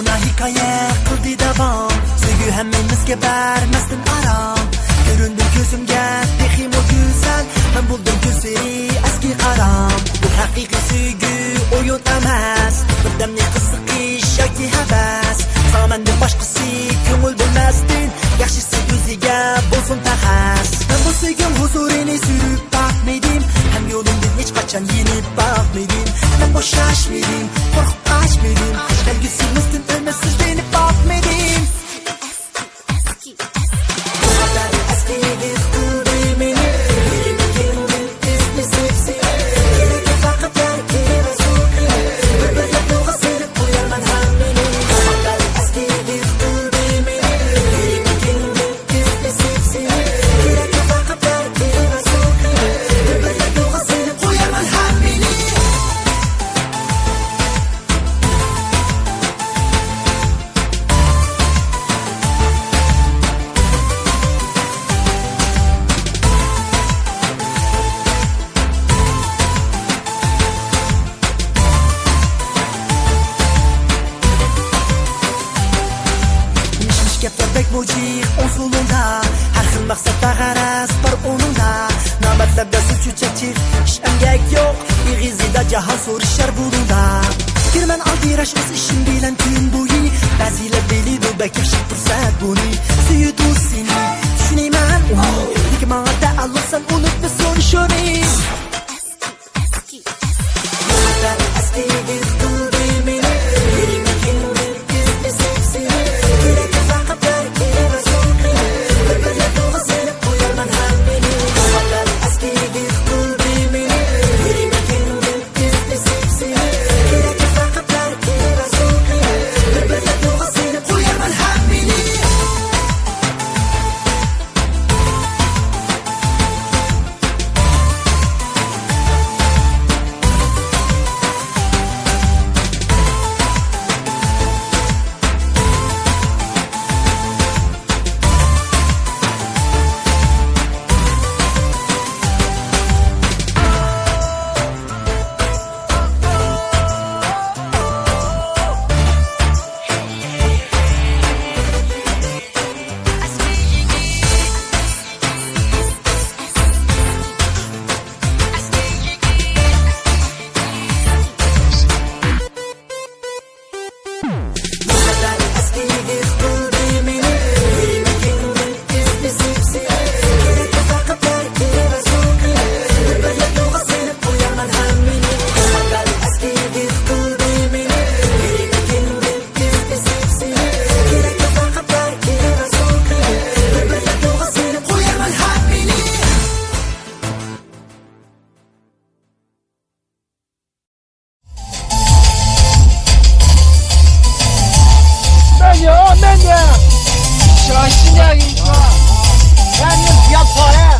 buna hikaye kıldı devam. Sevgi hemmimizge vermezsin aram. Göründüm gözümge peki o güzel. Ben buldum gözleri eski karam. Bu hakiki sevgi oyun emez. Birdemli kısık iş yoki heves. Samenden başkası köngül bilmezdin. Yaxşısı gözüge bulsun tahas. Ben bu sevgim huzurunu sürüp bakmadım. Hem yolumdan hiç kaçan yenip bakmadım. Ben boşlaşmadım, korkup kaçmadım. Sevgisimizden ölmezsiz beni bakmadım. Bu kadar eski bir kıldı beni. Yerimi kendim ismi sevsin. Gerek fakat erkeğe suki. Böyle yolga sevip uyarman hem beni. Bu kadar eski bir kıldı beni. Yerimi kendim ismi sevsin. Gerek fakat erkeğe suki. Böyle yolga sevip uyarman hem beni. Gaplar bek mucik usulunda. Her xil maqsadda g'araz bir o'rinda. Navbatlarda suvchi chachir ish emgak yo'q. Ig'izida jahon so'rashar burunda. Kirman aldirash o'z ishim bilan kun bo'yi. Ba'zilar biladi bakashib fursat buni. Suyudu seni tushunayman uni. Lekin menga ta'alluqsan unutma so'rashini. Eski bir qildi meni. Yerimi kendim ismi sevsin. Gerek fakat erkeğe suki. Böyle yolga sevip uyarman hem beni. Bu kadar eski bir kıldı beni. Yerimi kendim ismi sevsin. Gerek fakat erkeğe suki. Böyle yolga sevip uyarman hem beni. Bu kadar eski bir kıldı beni. Yerimi kendim ismi sevsin. Gerek fakat erkeğe suki. Böyle yolga sevip uyarman hem beni. Bu kadar eski bir kıldı beni. Yerimi kendim ismi sevsin. Gerek fakat erkeğe suki. Böyle yolga sevip uyarman hem beni. Menye, menye. Şaşın ya, ben de fiyat para.